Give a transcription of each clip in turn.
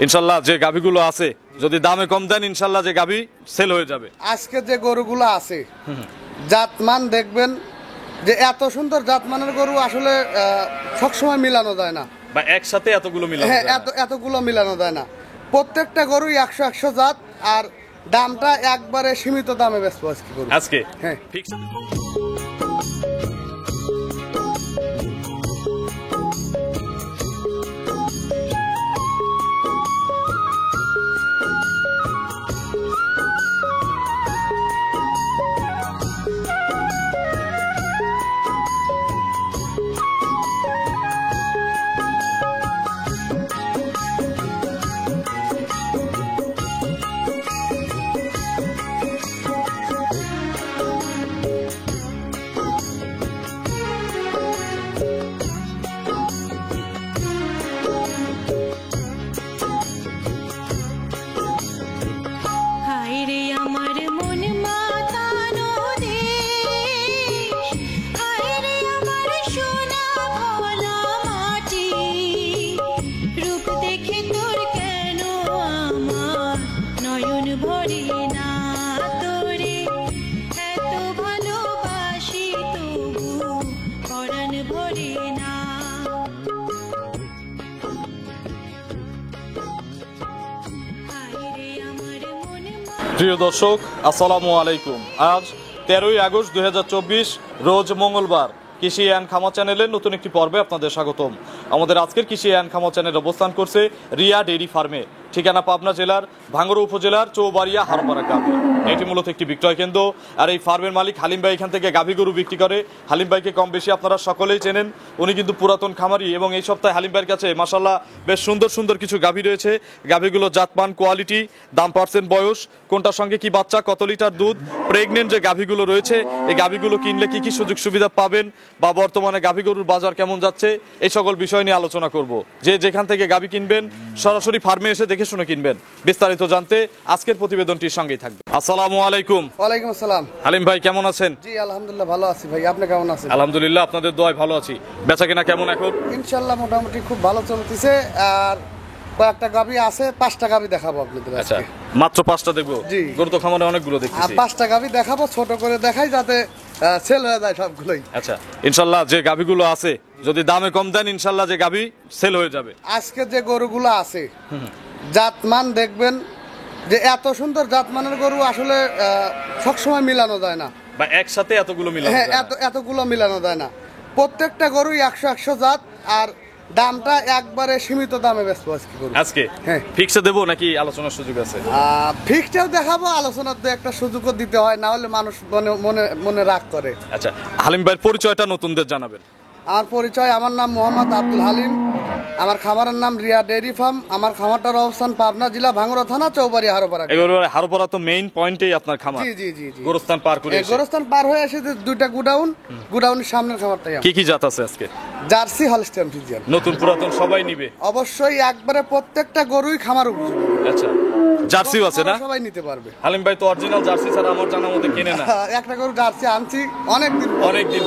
ইনশাল্লাহ যে গাভীগুলো আছে যদি দামে কম দেন ইনশাল্লাহ যে গাভী সেল হয়ে যাবে। আজকে যে গরুগুলো আছে জাতমান দেখবেন যে এত সুন্দর জাতমানের গরু আসলে সবসময় মিলানো যায় না, বা একসাথে এতগুলো মিলানো হ্যাঁ যায় না। এতগুলো মিলানো যায় না। প্রত্যেকটা গরুই 100 জাত, আর দামটা একবারে সীমিত দামে বেচবো আজকে গরু। আজকে হ্যাঁ ফিক্স। হায়রে আমার মন মাতানো দেশ, হায়রে আমার সোনা ভোলা মাটি, রূপ দেখে তোর কেন আমার নয়ন ভরে না, তোরে এত ভালোবাসি তবু পরাণ ভরে না। হায়রে আমার মন প্রিয় দর্শক আসসালামু আলাইকুম। আজ 13ই আগস্ট 2024 রোজ মঙ্গলবার। কৃষি অ্যান্ড খামা চ্যানেলের নতুন একটি পর্বে আপনাদের স্বাগতম। আমাদের আজকের কৃষি অ্যান্ড খামা চ্যানেল অবস্থান করছে রিয়া ডেইরি ফার্মে, ঠিকানা পাবনা জেলার ভাঙ্গুড়া উপজেলার চৌবাড়িয়া হারোপাড়া গ্রামে। এটি মূলত একটি বিক্রয় কেন্দ্র, আর এই ফার্মের মালিক হালিম ভাই এখান থেকে গাভী গরু বিক্রি করে। হালিম ভাইকে কম বেশি আপনারা সকলেই চেনেন, উনি কিন্তু পুরাতন খামারি এবং এই সপ্তাহে হালিম ভাইয়ের কাছে মাশাআল্লাহ বেশ সুন্দর সুন্দর কিছু গাভী রয়েছে। গাভীগুলো জাতমান, কোয়ালিটি, দাম, পার্সেন্ট, বয়স, কোনটার সঙ্গে কি বাচ্চা, কত লিটার দুধ, প্রেগনেন্ট যে গাভীগুলো রয়েছে এই গাভীগুলো কিনলে কি কি সুযোগ সুবিধা পাবেন, বা বর্তমানে গাভী গরুর বাজার কেমন যাচ্ছে, এই সকল বিষয় নিয়ে আলোচনা করব। যে যেখান থেকে গাভী কিনবেন সরাসরি ফার্মে এসে দেখে শুনে কিনবেন। বিস্তারিত জানতে আজকের প্রতিবেদনটির সঙ্গেই থাকবে। আসসালামু আলাইকুম। ওয়ালাইকুম আসসালাম। হালিম ভাই কেমন আছেন? জি আলহামদুলিল্লাহ ভালো আছি ভাই, আপনি কেমন আছেন? আলহামদুলিল্লাহ আপনাদের দোয়ায় ভালো আছি। বেচা কিনা কেমন এখন? ইনশাল্লাহ মোটামুটি খুব ভালো চলতেছে, আর কয়েকটা গাভী আছে, 5টা গাভী দেখাবো আপনাদের আচ্ছা, আজকে। মাত্র 5টা দেখবো? জি। গরু তো খামারে অনেকগুলো আর দেখতেছি। 5টা গাভী দেখাবো, ছোট করে দেখাই যাতে সেল হয়ে যায় সবগুলোই। আচ্ছা, ইনশাল্লাহ যে গাভীগুলো আছে যদি দামে কম দেন ইনশাল্লাহ যে গাভী সেল হয়ে যাবে। আজকে যে গরুগুলো আছে জাতমান দেখবেন যে এত সুন্দর জাতমানের গরু আসলে সবসময় মিলানো যায় না, বা একসাথে এতগুলো মিলানো হ্যাঁ যায় না। এতগুলো মিলানো যায় না। প্রত্যেকটা গরুই 100 জাত, আর দামটা একবারে সীমিত দামে বেচবো আজকে গরু। আজকে হ্যাঁ। ফিক্সে দেবো নাকি আলোচনার সুযোগ আছে? ফিক্সটাও দেখাবো, আলোচনার তো একটা সুযোগও দিতে হয়, না হলে মানুষ মনে মনে মনে রাগ করে। আচ্ছা, হালিম ভাইয়ের পরিচয়টা নতুনদের জানাবেন। আমার পরিচয়, আমার নাম মোহাম্মদ আব্দুল হালিম, আমার খামারের নাম রিয়া ডেইরি ফার্ম, আমার খামারটার অবস্থান পাবনা জেলা ভাঙ্গুড়া থানা চৌবাড়িয়া হারোপাড়া। এগুলো হারোপাড়া তো মেইন পয়েন্টেই আপনার খামার। জি জি জি জি। গোরস্থান পার করে এসে। গোরস্থান পার হয়ে এসে যে দুইটা গুডাউনের সামনের খামারটাই আমার। কি কি জাত আছে আজকে? Jersey, Holstein Friesian. নতুন পুরাতন সবাই নিবে? অবশ্যই একবারে প্রত্যেকটা গরুই খামার উপযোগী। আচ্ছা, জার্সিও আছে না? সবাই নিতে পারবে। হালিম ভাই তো অরিজিনাল জার্সি ছাড়া আমার জানা মতে কেনে না। একটা গরু জার্সি আনছি অনেকদিন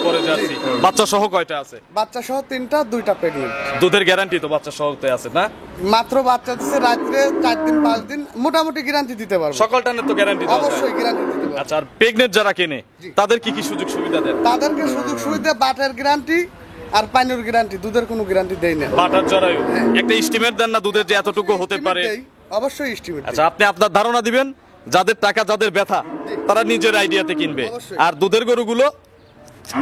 পরে জার্সি। বাচ্চা সহ কয়টা আছে? বাচ্চা সহ 3টা, 2টা প্রেগনেন্ট। দুধের গ্যারান্টি তো বাচ্চা সহতে আছে না? মাত্র বাচ্চা দিচ্ছে রাত্রে 4 দিন 5 দিন, মোটামুটি গ্যারান্টি দিতে পারবো। সকাল টানের তো গ্যারান্টি দেওয়া যায়। অবশ্যই গ্যারান্টি দিতে পারবো। আচ্ছা, আর প্রেগনেন্ট যারা কেনে তাদের কি কি সুযোগ সুবিধা দেন? তাদেরকে সুযোগ সুবিধা, বাটের গ্যারান্টি আর পানির গ্যারান্টি, দুধের কোনো গ্যারান্টি দেই না। বাটার জরায়ু একটা এস্টিমেট দেন না দুধের যে এতটুকু হতে পারে? অবশ্যই এস্টিমেট। আচ্ছা, আপনি আপনার ধারণা দিবেন, যাদের টাকা যাদের ব্যথা তারা নিজের আইডিয়াতে কিনবে। অবশ্যই। আর দুধের গরুগুলো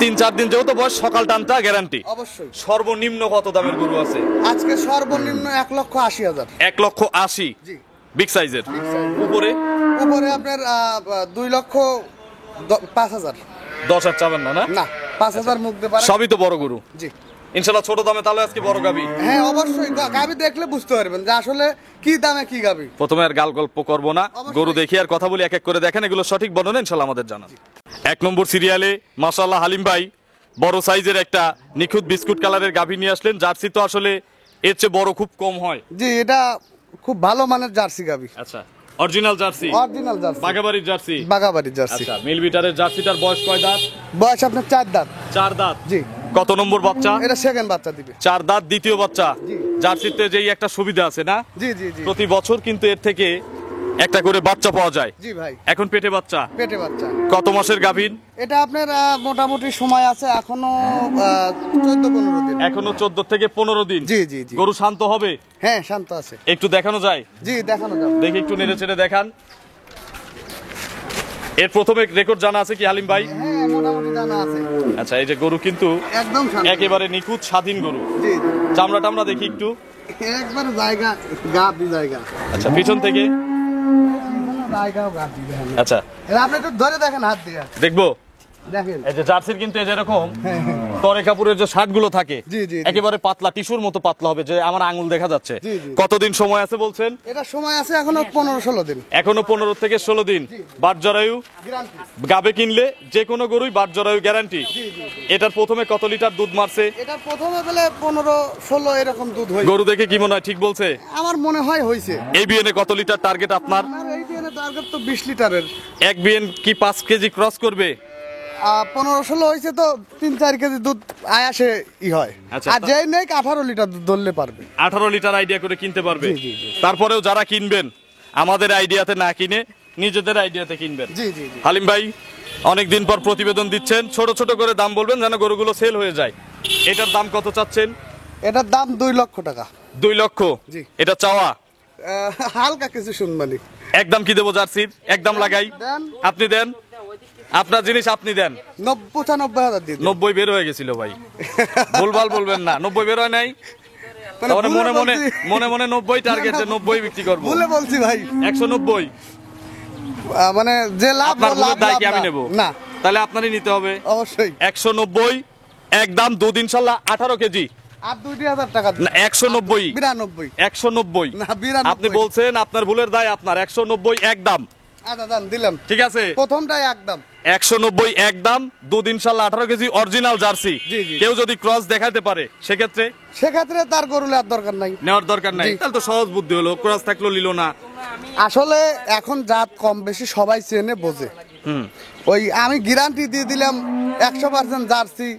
3-4 দিন যেহেতু বয়স, সকাল টানটা গ্যারান্টি। অবশ্যই। সর্বনিম্ন কত দামের গরু আছে আজকে সর্বনিম্ন 1,80,000। 1,80,000? জি। বিগ সাইজের। উপরে উপরে আপনার 2,05,000। 10,000 চাবেন না? না, 5,000 মুখ দিয়ে পারে। সবই তো বড় গরু। জি ইনশাল্লাহ ছোট দামে তাহলে আজকে বড় গাবি। হ্যাঁ অবশ্যই, গাবি দেখলে বুঝতে পারবেন যে আসলে কি দামে কি গাবি। প্রথমে আর গাল গল্প করব না, অবশ্যই। গরু দেখি আর কথা বলি, এক এক করে দেখেন, এগুলো সঠিক বর্ণনা ইনশাল্লাহ আমাদের জানান। 1 নম্বর সিরিয়ালে মাশাআল্লাহ হালিম ভাই বড় সাইজের একটা নিখুঁত বিস্কুট কালারের গাভী নিয়ে আসলেন। জার্সি তো আসলে এর চেয়ে বড় খুব কম হয়। জি, এটা খুব ভালো মানের জার্সি গাবি। আচ্ছা, অরিজিনাল জার্সি? অরিজিনাল জার্সি, বাগাবাড়ির জার্সি? বাগাবাড়ির জার্সি। আচ্ছা, মিল বিটারের জার্সিটার বয়স কয় দাঁত? বয়স আপনার 4 দাঁত। 4 দাঁত। জি। কত নম্বর বাচ্চা? এটা সেকেন্ড বাচ্চা দিবে। 4 দাঁত, দ্বিতীয় বাচ্চা। জি। জার্সিতে যেই একটা সুবিধা আছে না, জি জি জি প্রতি বছর কিন্তু এর থেকে একটা করে বাচ্চা পাওয়া যায়। জি ভাই, এখন পেটে বাচ্চা। পেটে বাচ্চা। কত মাসের গাভীর? এটা আপনার মোটামুটি সময় আছে এখনো 14-15 দিন। এখনো 14 থেকে 15 দিন। জি জি জি। গরু শান্ত হবে? হ্যাঁ শান্ত আছে। একটু দেখানো যায়? জি দেখানো যাবে। দেখি একটু নেড়ে চেড়ে দেখান। এর প্রথমে রেকর্ড জানা আছে কি হালিম ভাই? হ্যাঁ মোটামুটি জানা আছে। আচ্ছা, এই যে গরু কিন্তু একদম শান্ত। একেবারে নিখুঁত স্বাধীন গরু। জি জি। চামড়া টামড়া দেখি একটু। একবার জায়গা গাবি জায়গা। আচ্ছা, পিছন থেকে। জায়গাও গাবি দেখেন। আচ্ছা, এটা আপনি একটু ধরে দেখেন হাত দিয়ে। দেখবো। দেখেন। এই যে জার্সির কিন্তু এই যেরকম হ্যাঁ, হ্যাঁ। তরে কাপড়ের যে শার্টগুলো থাকে, জি, জি, জি। একেবারে পাতলা টিস্যুর মতো পাতলা হবে, যে আমার আঙুল দেখা যাচ্ছে। জি, জি। কতদিন সময় আছে বলছেন? এটা সময় আছে এখনো 15-16 দিন। এখনো 15 থেকে 16 দিন। বাট জরায়ু গ্যারান্টি। গাবে কিনলে যে কোনো গরুই বাট জরায়ু গ্যারান্টি। এটার প্রথমে কত লিটার দুধ মারছে? এটা প্রথমে বেলে 15-16 এরকম দুধ হয়। গরু দেখে কি মনে হয় ঠিক বলছে? আমার মনে হয় হইছে। এই বিএনে কত লিটার টার্গেট আপনার? আমার এই দিনে টার্গেট তো 20 লিটারের। এক বিএন কি 5 কেজি ক্রস করবে? 15-16 হয়েছে তো 3-4 কেজি দুধ আয়াসে হয়। আচ্ছা, আর যেই নেই 18 লিটার দুধ ধরলে পারবে। 18 লিটার আইডিয়া করে কিনতে পারবে। জি, জি, জি। তারপরেও যারা কিনবেন আমাদের আইডিয়াতে না কিনে নিজেদের আইডিয়াতে কিনবেন। জি জি জি। হালিম ভাই অনেকদিন পর প্রতিবেদন দিচ্ছেন, ছোট ছোট করে দাম বলবেন যেন গরুগুলো সেল হয়ে যায়। এটার দাম কত চাচ্ছেন? এটার দাম 2 লক্ষ টাকা। 2 লক্ষ। জি। এটা চাওয়া? হালকা কিছু শুনবানি। একদম কি দেবো জার্সির? একদম লাগাই? দেন। আপনি দেন, আপনার জিনিস আপনি দেন। 95,000 দিন। 90 বের হয়ে গেছিল ভাই, ভুলভাল বলবেন না। 90 বের হয় নাই? মানে তাহলে ভুলে মনে মনে বলছি। মনে মনে 90 টার্গেটে 90 বিক্রি করবো। ভুলে বলছি ভাই। 190 মানে যে লাভ আপনার লাভ ভুলের দায় কি লাভ আমি না। নেব? না তাহলে আপনারই নিতে হবে। অবশ্যই। 190 একদম দুধ ইনশাল্লাহ 18 কেজি। আর 2,000 টাকা দিন। না 190 92। 190 না 92। আপনি বলছেন আপনার ভুলের দায় আপনার। 190 একদম। আচ্ছা দাম দিলাম। ঠিক আছে, প্রথমটাই একদম। 190 একদম। দুধ ইনশাল্লাহ 18 কেজি অরিজিনাল জার্সি। জি, জি। কেউ যদি ক্রস দেখাতে পারে সেক্ষেত্রে সেক্ষেত্রে তার গরু নেওয়ার দরকার নাই। নেওয়ার দরকার নাই। জি। তাহলে তো সহজ বুদ্ধি হলো, ক্রস থাকলো নিল না। আসলে এখন জাত কম বেশি সবাই চেনে বোঝে। ওই আমি গ্যারান্টি দিয়ে দিলাম 100% জার্সি,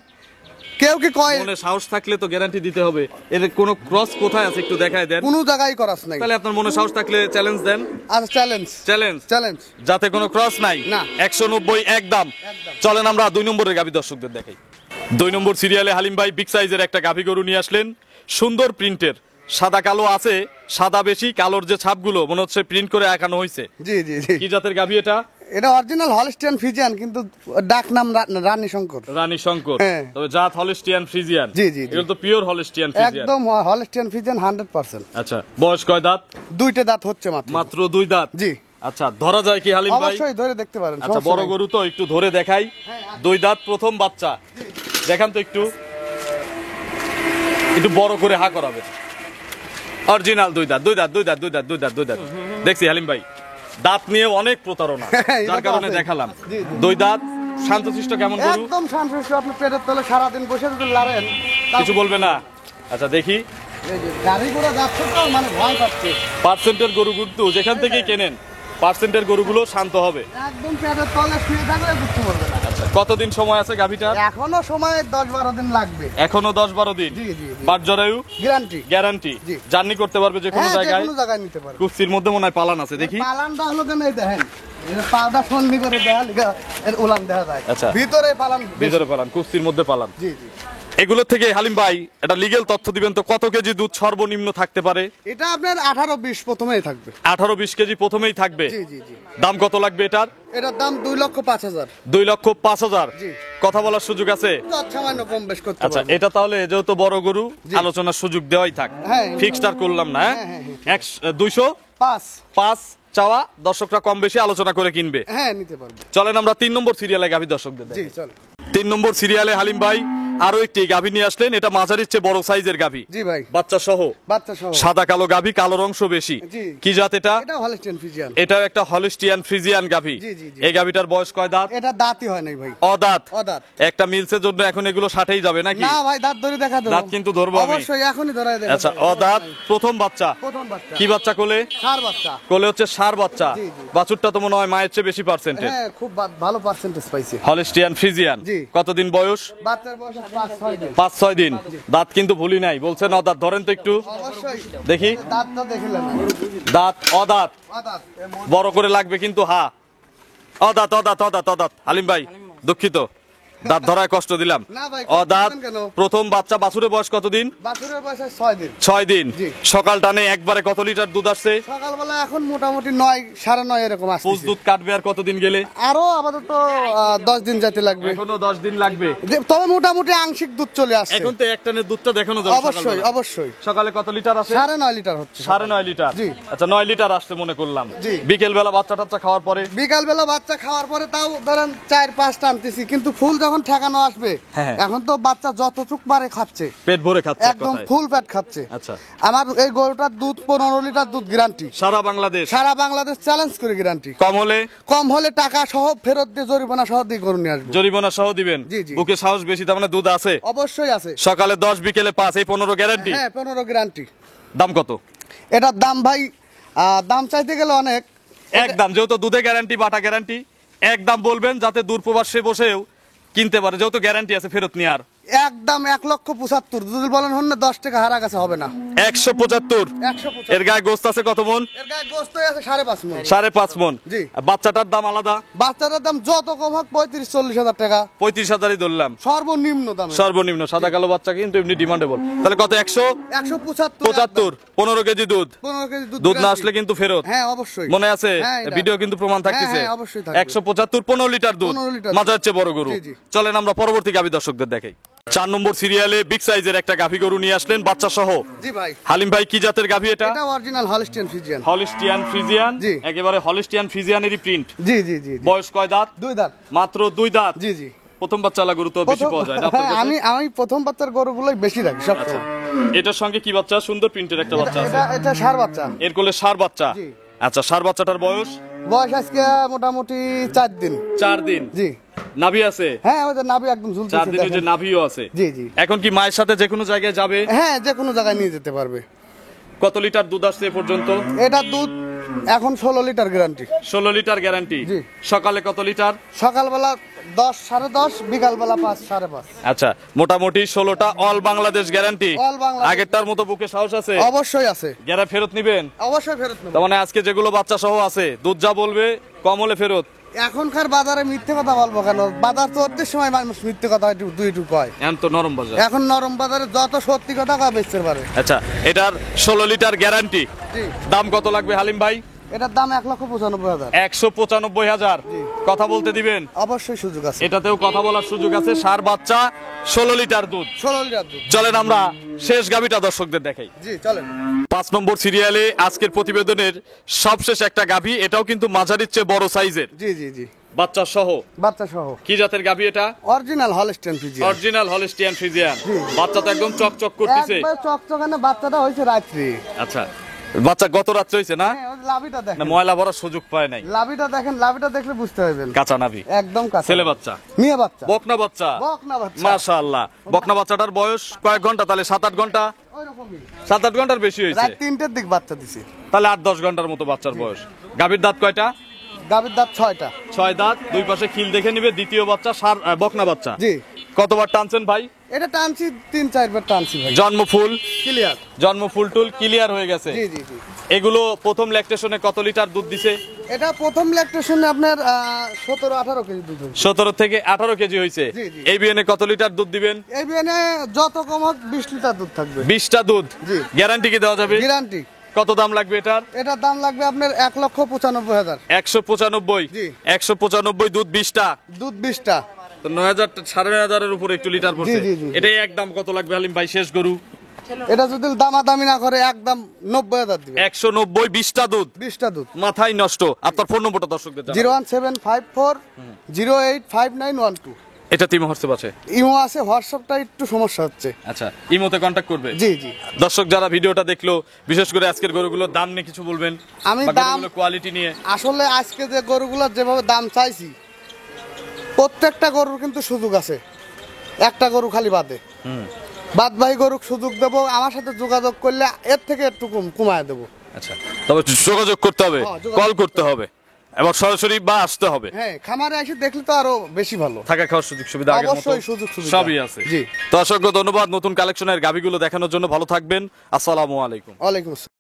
কেউ কি কয় মনে সাহস থাকলে তো গ্যারান্টি দিতে হবে। এর কোনো ক্রস কোথায় আছে একটু দেখায় দেন। কোনো জায়গায় করাস নাই। তাহলে আপনার মনে সাহস থাকলে চ্যালেঞ্জ দেন। আর চ্যালেঞ্জ চ্যালেঞ্জ চ্যালেঞ্জ। যাতে কোনো ক্রস নাই। না। 190 একদম। চলেন আমরা 2 নম্বরের গাভী দর্শকদের দেখাই। 2 নম্বর সিরিয়ালে হালিম ভাই বিগ সাইজের একটা গাভী গরু নিয়ে আসলেন, সুন্দর প্রিন্টের, সাদা কালো আছে, সাদা বেশি, কালোর যে ছাপগুলো মনে হচ্ছে প্রিন্ট করে আঁকানো হয়েছে। জি জি জি। কি জাতের গাভী এটা? এটা অরিজিনাল হলস্টিয়ান ফ্রিজিয়ান, কিন্তু ডাক নাম রানী শঙ্কর। রানী শঙ্কর। হ্যাঁ। তবে জাত হলস্টিয়ান ফ্রিজিয়ান। জি, জি, জি। এগুলো তো পিওর হলস্টিয়ান ফ্রিজিয়ান। একদম হলস্টিয়ান ফ্রিজিয়ান 100%। আচ্ছা, বয়স কয় দাঁত? 2টা দাঁত হচ্ছে মাত্র। মাত্র 2 দাঁত। জি। আচ্ছা, ধরা যায় কি হালিম ভাই? অবশ্যই ধরে দেখতে পারেন। আচ্ছা, সমস্যা বড় নাই। গরু তো একটু ধরে দেখাই। 2 দাঁত, প্রথম বাচ্চা। দেখান তো একটু, একটু বড় করে হা করাবে। অরিজিনাল 2 দাঁত, 2 দাঁত, 2 দাঁত, 2 দাঁত, 2 দাঁত, 2 দাঁত। দেখছি হালিম ভাই দাঁত নিয়ে অনেক প্রতারণা, এটা যার তো কারণে আছেই। দেখালাম। জি, জি। 2 দাঁত, শান্তশিষ্ট কেমন গরু? একদম শান্ত। আপনি পেটের তলে সারাদিন বসে যদি লাড়েন কিছু বলবে না। আচ্ছা, দেখি এই যে গাড়ি ঘোড়া যাচ্ছে তো মানে ভয় পাচ্ছে। পার্সেন্টের গরু কিন্তু যেখান থেকেই কেনেন পার্সেন্টের গরুগুলো শান্ত হবে। একদম পেটের তলে শুয়ে থাকলে বুঝতে পারবে না। আচ্ছা, কতদিন সময় আছে গাভীটার? এখনো সময় 10-12 দিন লাগবে। এখনো 10-12 দিন। জি, জি, জি। বাট জরায়ু গ্যারান্টি। গ্যারান্টি। জি। জার্নি করতে পারবে যে কোনো হ্যাঁ, যে জায়গায়। কোনো জায়গায় নিতে পারবে। কুস্তির মধ্যে মনে হয় পালান আছে, দেখি। পালানটা হলো কেন এই দেখেন, এটা পাউডা সন্ধি করে দেখা লিগা এর উলান দেখা যায়। আচ্ছা। ভিতরে পালান বেশি। ভিতরে পালান, কুস্তির মধ্যে পালান। জি জি। এগুলোর থেকে হালিম ভাই এটা লিগেল তথ্য দিবেন তো, কত কেজি দুধ সর্বনিম্ন থাকতে পারে? এটা আপনার 18-20 প্রথমেই থাকবে। 18-20 কেজি প্রথমেই থাকবে। জি জি জি। দাম কত লাগবে এটার? এটার দাম 2,05,000। 2,05,000। জি। কথা বলার সুযোগ আছে? সামান্য কম বেশ করতে আচ্ছা, পারবে। এটা তাহলে যেহেতু বড় গরু আলোচনার সুযোগ দেওয়াই থাক। হ্যাঁ। ফিক্সড আর করলাম না। হ্যাঁ, হ্যাঁ, 205 5। চাওয়া, দর্শকরা কম বেশি আলোচনা করে কিনবে। হ্যাঁ, নিতে পারবে। চলেন আমরা 3 নম্বর সিরিয়ালে গাভী দর্শকদের জি দেখাই। চল। 3 নম্বর সিরিয়ালে হালিম ভাই আরো একটি গাভী নিয়ে আসলেন, এটা মাঝারির চেয়ে বড় সাইজের গাভী, জি ভাই। বাচ্চা সহ, বাচ্চা সহ। সাদা কালো গাভী, কালোর অংশ বেশি। জি। কি জাত এটা? এটা হলস্টিয়ান ফ্রিজিয়ান। এটাও একটা হলিস্টিয়ান ফ্রিজিয়ান গাভী। জি, জি, জি। এই গাভীটার বয়স কয় দাঁত? এটা দাঁতই হয় নাই ভাই। অদাঁত। অদাঁত। একটা মিলসের জন্য এখন এগুলো 60এই যাবে নাকি? না ভাই, দাঁত ধরে দেখা দেবো। দাঁত কিন্তু ধরবো আমি। অবশ্যই এখনই ধরাই দেবো। আচ্ছা, অদাঁত, প্রথম বাচ্চা। প্রথম বাচ্চা। কি বাচ্চা কোলে? ষাঁড় বাচ্চা। কোলে হচ্ছে ষাঁড় বাচ্চা। জি, জি। বাছুরটা তো মনে হয় মায়ের চেয়ে বেশি পার্সেন্টেজ। হ্যাঁ, খুব ভালো পার্সেন্টেজ পাইছে। Holstein Friesian. জি। কতদিন বয়স? বাচ্চার বয়স 5-6 দিন। 5-6 দিন। দাঁত কিন্তু ভুলি নাই, বলছেন অদাঁত। ধরেন তো একটু অবশ্যই দেখি, দাঁতটা দেখিলেন না। দাঁত অদাঁত, আদাত। বড় করে লাগবে কিন্তু। হা, অদাঁত অদাঁত অদাঁত অদাঁত। হালিম ভাই দুঃখিত, দাঁত ধরায় কষ্ট দিলাম। না ভাই, অদাঁত। কষ্ট দিবেন কেন? প্রথম বাচ্চা, বাছুরের বয়স কতদিন? বাছুরের বয়স 6 দিন। 6 দিন। জি। সকাল টানে একবারে কত লিটার দুধ আসছে? সকালবেলা এখন মোটামুটি 9 9.5 এরকম পুষ আসছে। দুধ কাটবে আর কতদিন গেলে? আরো আপাতত 10 দিন যেতে লাগবে। এখনো 10 দিন লাগবে। তবে মোটামুটি আংশিক দুধ চলে আসছে। এখন তো এক টানের দুধটা দেখানো যাবে। অবশ্যই সকালবেলা। অবশ্যই সকালে কত লিটার আসে? 9.5 লিটার হচ্ছে। 9.5 লিটার। জি। আচ্ছা, 9 লিটার আসছে মনে করলাম। জি। বিকেল বেলা বাচ্চা টাচ্চা খাওয়ার পরে? বিকাল বেলা বাচ্চা খাওয়ার পরে তাও ধরেন 4-5 টানতেছি, কিন্তু ফুল যখন ঠেকানো আসবে হ্যাঁ। এখন তো বাচ্চা যতটুক পারে খাচ্ছে, পেট ভরে খাচ্ছে এক একদম কথায়। ফুল পেট খাচ্ছে। আচ্ছা। আমার এই গরুটার দুধ 15 লিটার দুধ গ্যারান্টি। সারা বাংলাদেশ? সারা বাংলাদেশ চ্যালেঞ্জ করে গ্যারান্টি। কম হলে? কম হলে টাকা সহ ফেরত দিয়ে জরিমানা সহ দিয়ে গরু নিয়ে আসবো। জরিমানা সহ দিবেন? জি, জি। বুকে সাহস বেশি, তার মানে দুধ আছে? অবশ্যই আছে। সকালে 10 বিকেলে 5, এই 15 গ্যারান্টি? হ্যাঁ, 15 গ্যারান্টি। দাম কত? এটার দাম ভাই দাম চাইতে গেলে অনেক। একদম, যেহেতু দুধে গ্যারান্টি, বাটা গ্যারান্টি, একদম বলবেন যাতে দূর প্রবাসে বসেও কিনতে পারে, যেহেতু গ্যারান্টি আছে ফেরত নেওয়ার। একদম 1,75,000 যদি বলেন হন না 10 টাকা হারা কাছে হবে না। 175। 175। এর গায়ে গোস্ত আছে কত মন? এর গায়ে গোস্ত আছে 5.5 মণ। 5.5 মন। জি। আর বাচ্চাটার দাম আলাদা? বাচ্চাটার দাম যত কম হোক 35-40 হাজার টাকা 35,000ই ধরলাম সর্বনিম্ন দাম। সর্বনিম্ন। সাদা কালো বাচ্চা কিন্তু এমনি ডিমান্ডেবল। তাহলে কত? 175। 175। 15 কেজি দুধ। 15 কেজি দুধ না guarantee। আসলে কিন্তু ফেরত। হ্যাঁ অবশ্যই মনে আছে? হ্যাঁ, এটা। ভিডিও কিন্তু প্রমাণ থাকতেছে। হ্যাঁ, অবশ্যই থাকবে। 175, 15 লিটার দুধ। 15 লিটার মাঝার চেয়ে বড় গরু। জি, জি। চলেন আমরা পরবর্তী গাভী দর্শকদের দেখাই। 4 নম্বর সিরিয়ালে বিগ সাইজের একটা গাভী গরু নিয়ে আসলেন বাচ্চা সহ। জি ভাই, হালিম ভাই, কি জাতের গাভী এটা? এটা original Holstein Friesian. Holstein Friesian? জি। একেবারে হলিস্টিয়ান ফ্রিজিয়ানেরই প্রিন্ট। জি জি জি জি। বয়স কয় দাঁত? 2 দাঁত। মাত্র 2 দাঁত। জি জি। প্রথম বাচ্চালা গরু তো বেশি পাওয়া যায় না আপনার হ্যাঁ, কাছে? আমি প্রথম বাচ্চার গরুগুলোই বেশি রাখি সব আচ্ছা। এটার সঙ্গে কি বাচ্চা? সুন্দর প্রিন্টের একটা বাচ্চা আছে। এটা ষাঁড় বাচ্চা। এর কোলে ষাঁড় বাচ্চা? জি। আচ্ছা, ষাঁড় বাচ্চাটার বয়স? বয়স আজকে মোটামুটি 4 দিন। 4 দিন। জি। নাভি আছে? হ্যাঁ, ওই যে নাভি একদম 4 ঝুলতেছে দিনের যে দেখেন। নাভিও আছে। জি জি। এখন কি মায়ের সাথে যে কোনো জায়গায় যাবে? হ্যাঁ, যে কোনো জায়গায় নিয়ে যেতে পারবে। কত লিটার দুধ আসছে এ পর্যন্ত? এটা দুধ এখন 16 লিটার গ্যারান্টি। 16 litre guarantee. জি। সকালে কত লিটার? সকালবেলা 10 10:30, বিকালবেলা 5 5:30। আচ্ছা, মোটামুটি 16টা all Bangladesh guarantee. All Bangladesh. আগেরটার মতো বুকে সাহস আছে? অবশ্যই আছে। গ্যারা ফেরত নিবেন? অবশ্যই ফেরত নেব। তার মানে আজকে যেগুলো বাচ্চা সহ আছে, দুধ যা বলবে কম হলে ফেরত? এখনকার বাজারে মিথ্যে কথা বলবো কেন? বাজার চলতে সময় মানুষ মিথ্যে কথা একটু কয়। এখন তো নরম বাজার। এখন নরম বাজারে যত সত্যি কথা কয় বেচতে পারে। আচ্ছা, এটার 16 লিটার গ্যারান্টি। জি। দাম কত লাগবে হালিম ভাই? এটার দাম 1,95,000। 195,000। জি। কথা বলতে দিবেন? অবশ্যই সুযোগ আছে। এটাতেও কথা বলার সুযোগ আছে। ষাঁড় বাচ্চা, 16 লিটার দুধ। 16 লিটার দুধ। চলেন আমরা শেষ গাভীটা দর্শকদের দেখাই। জি চলেন। 5 নম্বর সিরিয়ালে আজকের প্রতিবেদনের সবশেষ একটা গাভী, এটাও কিন্তু মাঝারির চেয়ে বড় সাইজের, জি জি জি। বাচ্চা সহ। বাচ্চা সহ। কি জাতের গাভী এটা? Original Holstein Friesian. Original Holstein Friesian. জি। বাচ্চা তো একদম চকচক করতেছে। একবার চকচকানে বাচ্চাটা হয়েছে রাত্রি। আচ্ছা, বাচ্চা গত রাত্রে হইছে না? হ্যাঁ, ওই লাভিটা না, দেখেন। ময়লা ভরার সুযোগ পায় নাই? লাভিটা দেখেন, লাভিটা দেখলে বুঝতে পারবেন। কাঁচা নাভি, একদম কাছে। ছেলে বাচ্চা, মেয়ে বাচ্চা। বকনা বাচ্চা। বকনা বাচ্চা। মাশাআল্লাহ। বকনা বাচ্চাটার বয়স কয়েক ঘন্টা? তাহলে 7-8 ঘন্টা। ওইরকমই। 7-8 ঘন্টার বেশি হয়েছে। রাত 3টের দিক বাচ্চা দিছে। তাহলে 8-10 ঘন্টার মতো বাচ্চার বয়স। গাভীর দাঁত কয়টা? গাভীর দাঁত 6টা। 6 দাঁত। দুই পাশে খিল দেখে নিবে। দ্বিতীয় বাচ্চা বকনা বাচ্চা। জি। কতবার টানছেন ভাই? এটা টানছি 3-4 বার টানছি ভাই। জন্ম ফুল ক্লিয়ার। জন্ম ফুল টুল ক্লিয়ার হয়ে গেছে। জি জি জি। এগুলো প্রথম ল্যাকটেশনে কত লিটার দুধ দিছে? এটা প্রথম ল্যাকটেশনে আপনার 17-18 কেজি দুধ হয়েছে। 17 থেকে 18 কেজি হয়েছে। জি, জি। এই বিয়ানে কত লিটার দুধ দিবেন? এই বিয়ানে যত কম হোক 20 লিটার দুধ থাকবে। 20টা দুধ। জি। গ্যারান্টি কি দেওয়া যাবে? গ্যারান্টি। কত দাম লাগবে এটার? এটার দাম লাগবে আপনার 1,95,000। 195। জি। 195 দুধ 20টা। দুধ 20টা। তো 9,000 9,500 এর উপরে একটু লিটার পড়ছে। জি, জি, জি। এটাই একদম কত লাগবে হালিম ভাই? শেষ গরু। এটা যদি দামাদামি না করে একদম 90,000 দিবে। 190 20টা দুধ। 20টা দুধ। মাথায় নষ্ট। আপনার ফোন নম্বরটা দর্শকদের জানান। 01754085912। এটা তিমো হোয়াটসঅ্যাপ আছে? ইমো আছে, হোয়াটসঅ্যাপটা একটু সমস্যা হচ্ছে। আচ্ছা, ইমোতে কন্টাক্ট করবে? জি জি। দর্শক যারা ভিডিওটা দেখলো, বিশেষ করে আজকের গরুগুলোর দাম নিয়ে কিছু বলবেন? আমি বা দাম- গরুগুলোর কোয়ালিটি নিয়ে? আসলে আজকে যে গরুগুলোর যেভাবে দাম চাইছি, প্রত্যেকটা গরুর কিন্তু সুযোগ আছে। একটা গরু খালি বাদে। বাদ ভাই গরু সুযোগ দেবো, আমার সাথে যোগাযোগ করলে এর থেকে একটু কমায় দেবো। আচ্ছা, তবে যোগাযোগ করতে হবে, হ্যাঁ, যোগাযোগ কল করতে হবে। এবং সরাসরি বা আসতে হবে, হ্যাঁ খামারে এসে দেখলে তো আরো বেশি ভালো। থাকা খাওয়ার সুযোগ সুবিধা আগের মতো অবশ্যই সুযোগ সুবিধা সবই আছে। জি। তো অসংখ্য ধন্যবাদ নতুন কালেকশনের গাভীগুলো দেখানোর জন্য। ভালো থাকবেন। আসসালামু আলাইকুম। ওয়ালাইকুম আসসালাম।